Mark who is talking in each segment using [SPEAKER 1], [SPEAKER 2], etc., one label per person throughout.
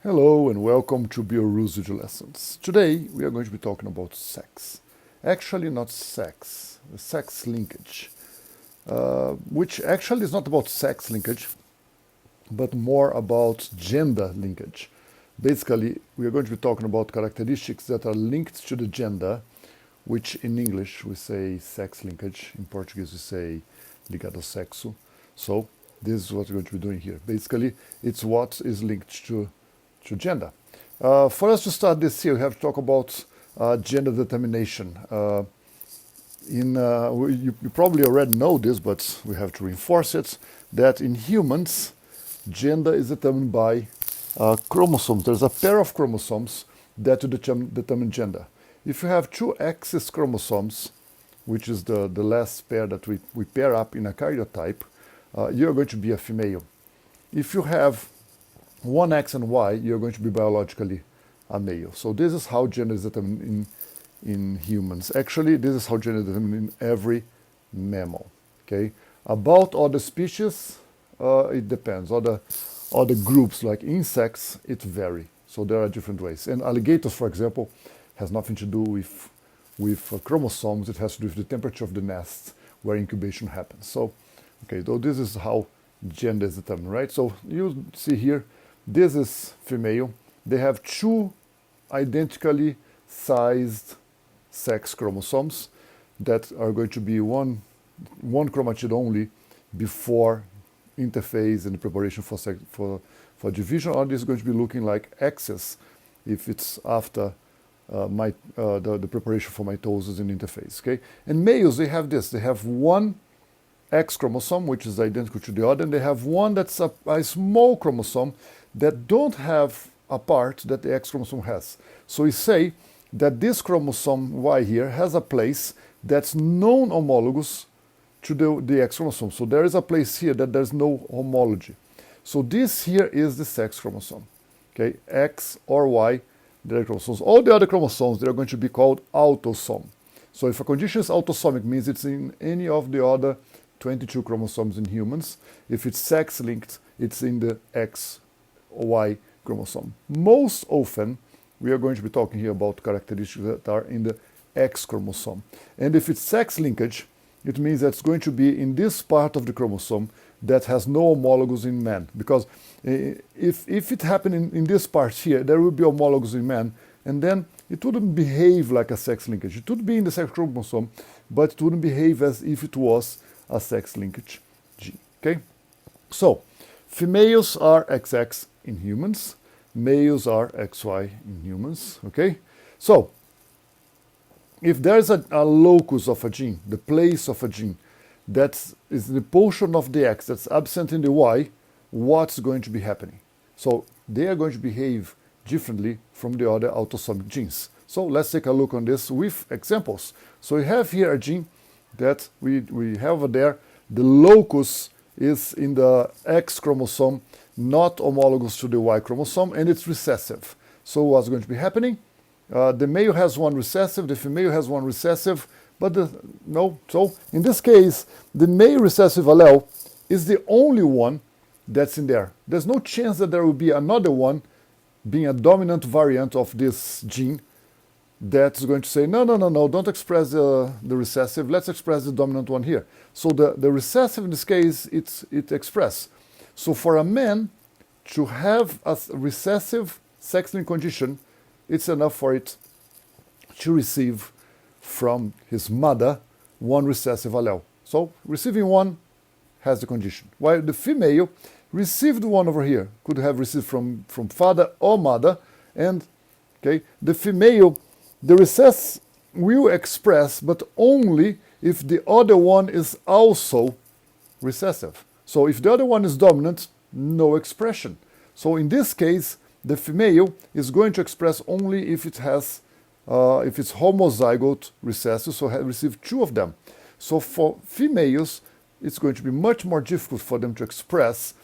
[SPEAKER 1] Hello and welcome to Biorusage Lessons. Today we are going to be talking about sex. Actually not sex, the sex linkage, which actually is not about sex linkage, but more about gender linkage. Basically, we are going to be talking about characteristics that are linked to the gender, which in English we say sex linkage, in Portuguese we say ligado ao sexo. So this is what we're going to be doing here. Basically, it's what is linked to gender. For us to start this here, we have to talk about gender determination. You probably already know this, but we have to reinforce it, that in humans, gender is determined by chromosomes. There's a pair of chromosomes that determine gender. If you have two X chromosomes, which is the last pair that we pair up in a karyotype, you're going to be a female. If you have one X and Y, you're going to be biologically a male. So this is how gender is determined in humans. Actually, this is how gender is determined in every mammal. Okay. About other species, it depends. Other groups like insects, it vary. So there are different ways. And alligators, for example, has nothing to do with chromosomes. It has to do with the temperature of the nest where incubation happens. So, okay, so this is how gender is determined, right? So you see here, this is female. They have two identically sized sex chromosomes that are going to be one chromatid only before interphase and preparation for division, or this is going to be looking like X's if it's after the preparation for mitosis and interphase. Okay, and males, they have this. They have one X chromosome, which is identical to the other, and they have one that's a small chromosome that don't have a part that the X chromosome has. So we say that this chromosome Y here has a place that's non-homologous to the X chromosome. So there is a place here that there's no homology. So this here is the sex chromosome. Okay, X or Y, they're chromosomes. All the other chromosomes, they're going to be called autosome. So if a condition is autosomic, means it's in any of the other 22 chromosomes in humans. If it's sex-linked, it's in the XY chromosome. Most often, we are going to be talking here about characteristics that are in the X chromosome. And if it's sex linkage, it means that it's going to be in this part of the chromosome that has no homologous in man. Because if it happened in this part here, there will be homologous in man, and then it wouldn't behave like a sex linkage. It would be in the sex chromosome, but it wouldn't behave as if it was a sex linkage gene. Okay, so females are XX in humans, males are XY in humans. Okay, so if there's a locus of a gene, the place of a gene that is the portion of the X that's absent in the Y, what's going to be happening? So they are going to behave differently from the other autosomic genes. So let's take a look on this with examples. So we have here a gene that we have over there. The locus is in the X chromosome, not homologous to the Y chromosome, and it's recessive. So what's going to be happening? The male has one recessive, the female has one recessive, but so in this case, the male recessive allele is the only one that's in there. There's no chance that there will be another one being a dominant variant of this gene that's going to say, no, don't express the recessive, let's express the dominant one here. So the recessive in this case, it express. So for a man to have a recessive sex-linked condition, it's enough for it to receive from his mother one recessive allele. So receiving one has the condition. While the female received one over here, could have received from father or mother, and okay, the female, the recess will express, but only if the other one is also recessive. So if the other one is dominant, no expression. So in this case, the female is going to express only if it has, if it's homozygote recessive, so receive two of them. So for females, it's going to be much more difficult for them to express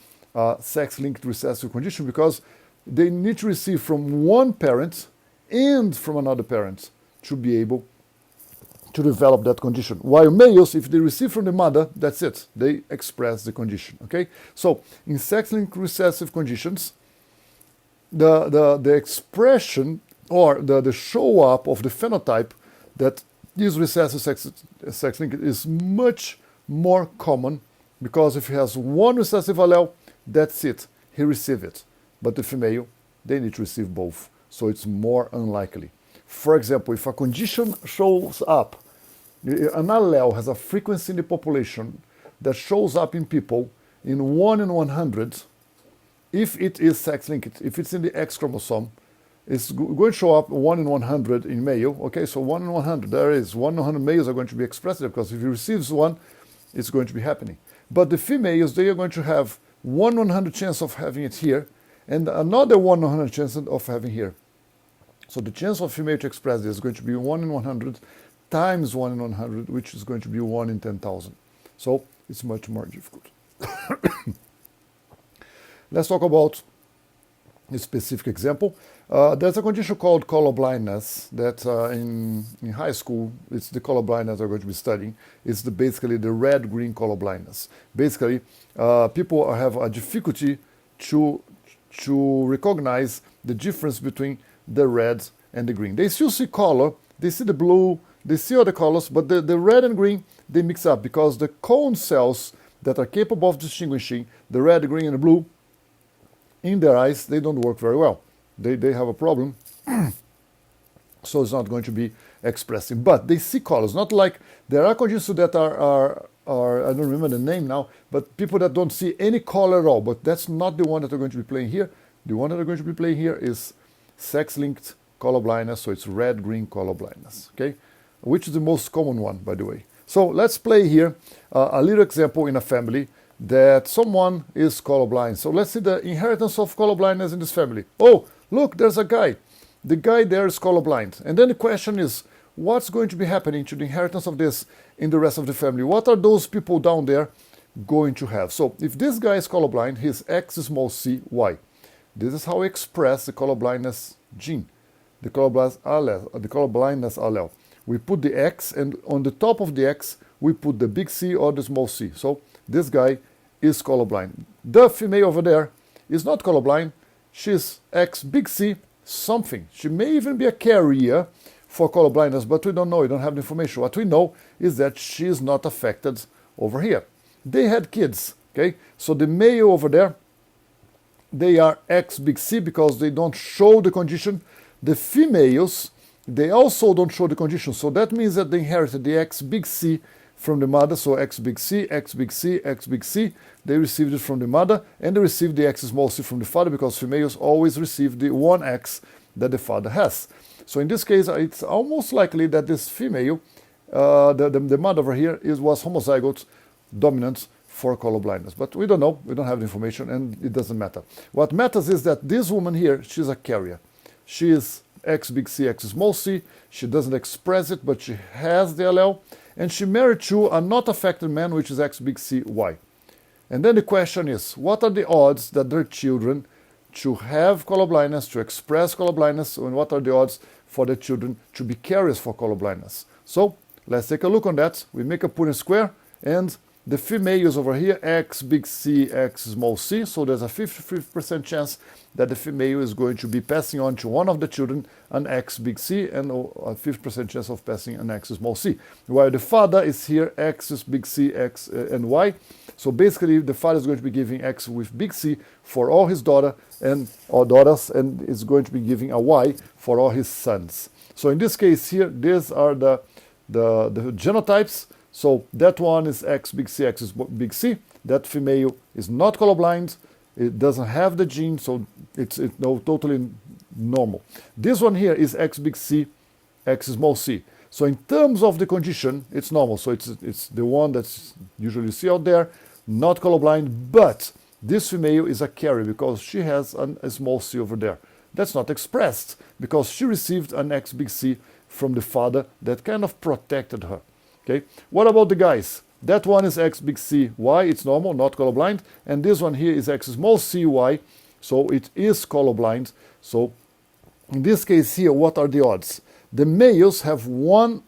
[SPEAKER 1] sex-linked recessive condition because they need to receive from one parent and from another parent to be able to develop that condition. While males, if they receive from the mother, that's it. They express the condition, okay? So in sex-linked recessive conditions, the expression or the show up of the phenotype that is recessive sex linkage is much more common, because if he has one recessive allele, that's it, he receives it. But the female, they need to receive both, so it's more unlikely. For example, if a condition shows up, an allele has a frequency in the population that shows up in people in 1 in 100, if it is sex linked, if it's in the X chromosome, it's going to show up 1 in 100 in male. Okay, so 1 in 100, there is 1 in 100 males are going to be expressed there, because if he receives one, it's going to be happening. But the females, they are going to have 1 in 100 chance of having it here, and another 1 in 100 chance of having here. So the chance of female to express this is going to be 1 in 100 times 1 in 100, which is going to be 1 in 10,000. So it's much more difficult. Let's talk about a specific example. There's a condition called color blindness that in high school, it's the color blindness we're going to be studying. It's basically the red-green color blindness. Basically, people have a difficulty to recognize the difference between the red and the green. They still see color, they see the blue, they see other colors, but the red and green, they mix up, because the cone cells that are capable of distinguishing the red, the green, and the blue in their eyes, they don't work very well. They have a problem, so it's not going to be expressing. But they see colors, not like there are conditions that are I don't remember the name now, but people that don't see any color at all. But that's not the one that are going to be playing here. The one that are going to be playing here is sex-linked color blindness, so it's red-green color blindness, okay? Which is the most common one, by the way. So let's play here a little example in a family that someone is colorblind. So let's see the inheritance of color blindness in this family. Oh, look, there's a guy. The guy there is colorblind. And then the question is, what's going to be happening to the inheritance of this in the rest of the family? What are those people down there going to have? So if this guy is colorblind, his X is small c, Y. This is how we express the colorblindness gene, the colorblindness allele. We put the X, and on the top of the X, we put the big C or the small c. So this guy is colorblind. The female over there is not colorblind. She's X big C something. She may even be a carrier for colorblindness, but we don't know. We don't have the information. What we know is that she is not affected over here. They had kids, okay? So the male over there, they are X big C because they don't show the condition. The females, they also don't show the condition. So that means that they inherited the X big C from the mother. So X big C, X big C, X big C. They received it from the mother, and they received the X small c from the father, because females always receive the one X that the father has. So in this case, it's almost likely that this female, the mother over here, was homozygote dominant for colorblindness. But we don't know, we don't have the information, and it doesn't matter. What matters is that this woman here, she's a carrier. She is X big C, X small c. She doesn't express it, but she has the allele. And she married to a not affected man, which is X big C, Y. And then the question is, what are the odds that their children to have colorblindness, to express colorblindness, and what are the odds for the children to be carriers for colorblindness? So let's take a look on that. We make a Punnett square, and the female is over here, X big C, X small c. So there's a 50% chance that the female is going to be passing on to one of the children an X big C, and a 50% chance of passing an X small c. While the father is here, X big C, X and Y. So basically, the father is going to be giving X with big C for all his daughter and all daughters, and is going to be giving a Y for all his sons. So in this case here, these are the genotypes. So that one is X big C, X is big C. That female is not colorblind. It doesn't have the gene, so it's totally normal. This one here is X big C, X small c. So in terms of the condition, it's normal. So it's the one that's usually you see out there, not colorblind, but this female is a carrier because she has a small c over there. That's not expressed because she received an X big C from the father that kind of protected her. Okay. What about the guys? That one is X big C, Y, it's normal, not colorblind. And this one here is X small c, Y, so it is colorblind. So in this case here, what are the odds? The males have 1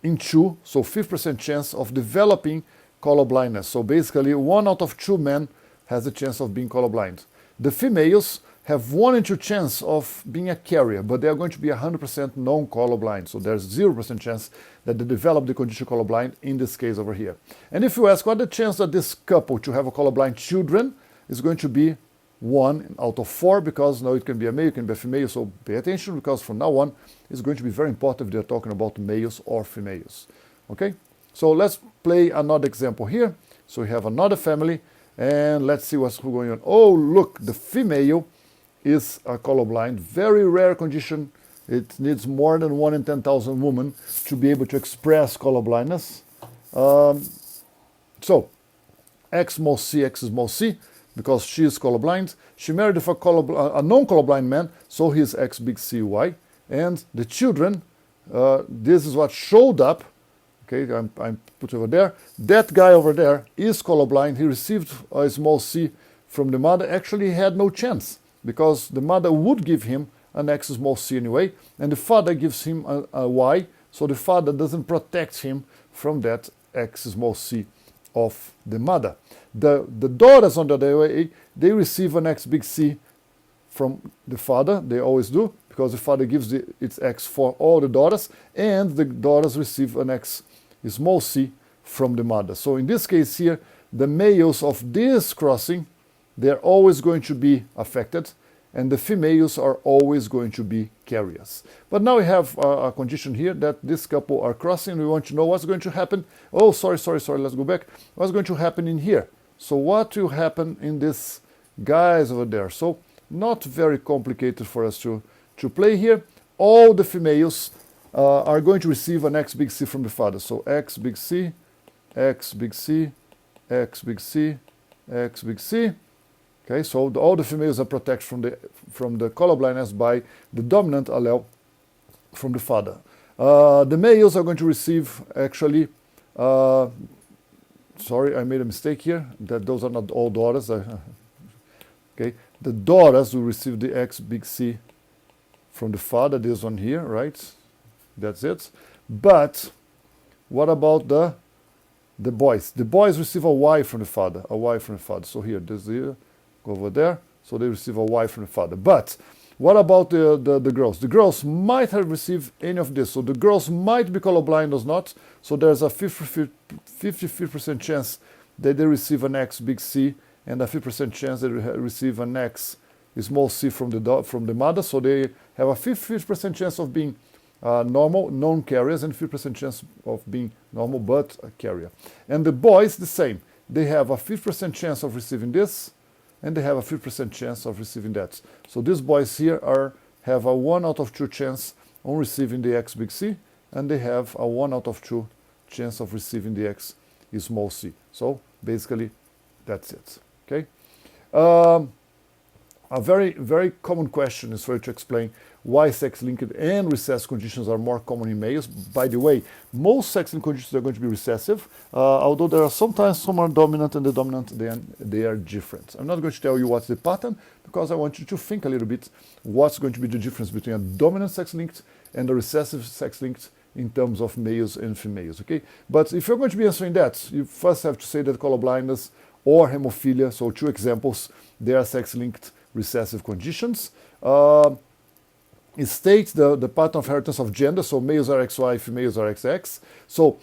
[SPEAKER 1] in 2, so 50% chance of developing colorblindness. So basically 1 out of 2 men has a chance of being colorblind. The females have 1 in 2 chance of being a carrier, but they are going to be 100% non-colorblind. So there's 0% chance that they develop the condition colorblind in this case over here. And if you ask what the chance that this couple to have a colorblind children is going to be 1 out of 4, because now it can be a male, it can be a female, so pay attention, because from now on it's going to be very important if they're talking about males or females. Okay, so let's play another example here. So we have another family, and let's see what's going on. Oh, look, the female is a colorblind, very rare condition. It needs more than 1 in 10,000 women to be able to express colorblindness. So X small c, X small c, because she is colorblind. She married a non-colorblind man, so he's X big C Y. And the children, this is what showed up. Okay, I'm put over there. That guy over there is colorblind. He received a small c from the mother. Actually, he had no chance, because the mother would give him an X small c anyway, and the father gives him a Y, so the father doesn't protect him from that X small c of the mother. The daughters, on the other way, they receive an X big C from the father. They always do, because the father gives its X for all the daughters, and the daughters receive an X small c from the mother. So in this case here, the males of this crossing, they're always going to be affected, and the females are always going to be carriers. But now we have a condition here that this couple are crossing. We want to know what's going to happen. Oh, sorry, let's go back. What's going to happen in here? So what will happen in this guys over there? So not very complicated for us to play here. All the females are going to receive an X big C from the father. So X big C, X big C, X big C, X big C. Okay, so all the females are protected from the colorblindness by the dominant allele from the father. The males are going to receive, actually, sorry, I made a mistake here. That those are not all daughters. Okay, the daughters will receive the X big C from the father. This one here, right? That's it. But what about the boys? The boys receive a Y from the father. A Y from the father. So here, this here. Go over there, so they receive a Y from the father. But what about the girls? The girls might have received any of this, so the girls might be colorblind or not. So there's a 50% chance that they receive an X big C, and a 50% chance that they receive an X small c from the mother. So they have a 50% chance of being normal, non-carriers, and 50% chance of being normal but a carrier. And the boys, the same. They have a 50% chance of receiving this, and they have a 50% chance of receiving that. So these boys here have a 1 out of 2 chance on receiving the X big C, and they have a 1 out of 2 chance of receiving the X small c. So basically, that's it. Okay. A very, very common question is for you to explain why sex-linked and recessive conditions are more common in males. By the way, most sex-linked conditions are going to be recessive, although there are sometimes some are dominant, and the dominant, they are different. I'm not going to tell you what's the pattern, because I want you to think a little bit what's going to be the difference between a dominant sex-linked and a recessive sex-linked in terms of males and females, okay? But if you're going to be answering that, you first have to say that colorblindness or hemophilia, so 2 examples, they are sex-linked recessive conditions. It states the pattern of inheritance of gender, so males are XY, females are XX. So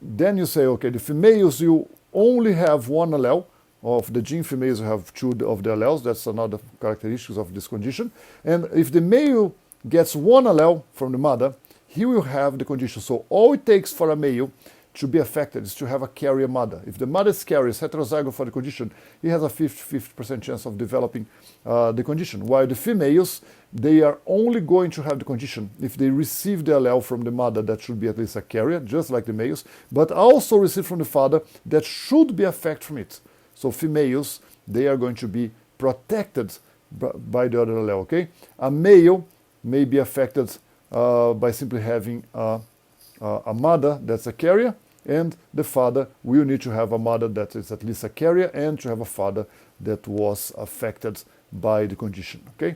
[SPEAKER 1] then you say, okay, the females, you only have 1 allele of the gene, females have 2 of the alleles. That's another characteristic of this condition. And if the male gets 1 allele from the mother, he will have the condition. So all it takes for a male to be affected is to have a carrier mother. If the mother is carrier, is heterozygote for the condition, he has a 50% chance of developing the condition. While the females, they are only going to have the condition if they receive the allele from the mother that should be at least a carrier, just like the males, but also receive from the father that should be affected from it. So females, they are going to be protected by the other allele, okay? A male may be affected by simply having a mother that's a carrier, and the father will need to have a mother that is at least a carrier and to have a father that was affected by the condition. Okay.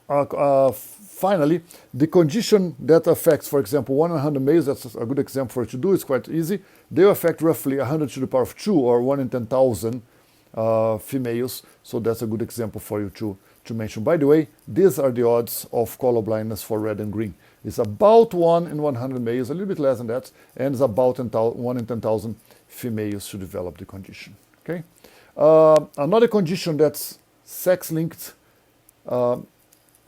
[SPEAKER 1] Finally, the condition that affects, for example, 100 males, that's a good example for you to do, it's quite easy. They affect roughly 100 to the power of 2, or 1 in 10,000 females. So that's a good example for you to mention. By the way, these are the odds of color blindness for red and green. It's about 1 in 100 males, a little bit less than that, and it's about 1 in 10,000 females to develop the condition. Okay. Another condition that's sex-linked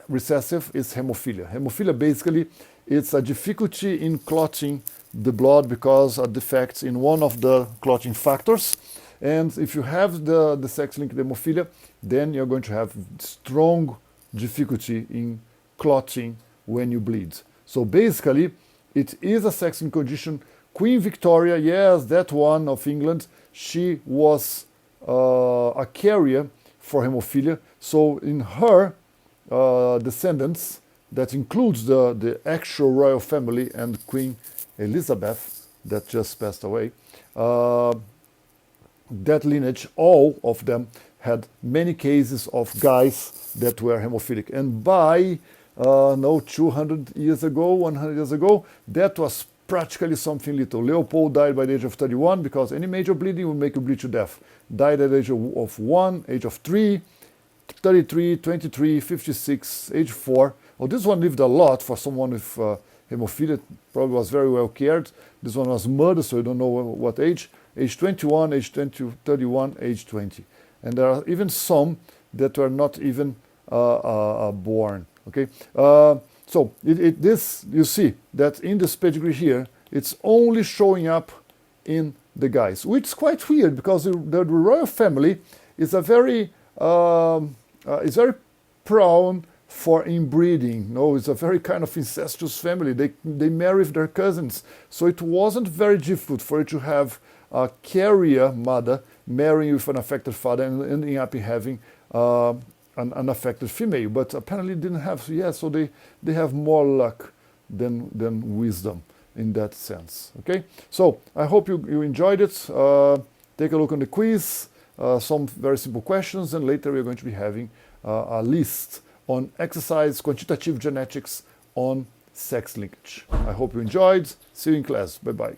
[SPEAKER 1] recessive is hemophilia. Hemophilia basically it's a difficulty in clotting the blood because of defects in one of the clotting factors. And if you have the sex-linked hemophilia, then you're going to have strong difficulty in clotting when you bleed. So basically, it is a sex-linked condition. Queen Victoria, yes, that one of England, she was a carrier for hemophilia. So in her descendants, that includes the actual royal family and Queen Elizabeth, that just passed away, that lineage, all of them had many cases of guys that were hemophilic. And by 200 years ago, 100 years ago, that was practically something little. Leopold died by the age of 31 because any major bleeding will make you bleed to death. Died at the age of 1, age of 3, 33, 23, 56, age 4. Oh, this one lived a lot for someone with hemophilia, probably was very well cared. This one was murdered, so you don't know what age. Age 21, age 20, 31, age 20. And there are even some that were not even born. Okay, so this you see that in this pedigree here, it's only showing up in the guys, which is quite weird because the royal family is very prone for inbreeding. No, it's a very kind of incestuous family. They marry with their cousins, so it wasn't very difficult for you to have a carrier mother marrying with an affected father and ending up having an affected female, but apparently didn't have. So yeah, so they have more luck than wisdom in that sense. Okay, so I hope you enjoyed it. Take a look on the quiz, some very simple questions, and later we're going to be having a list on exercise quantitative genetics on sex linkage. I hope you enjoyed. See you in class. Bye bye.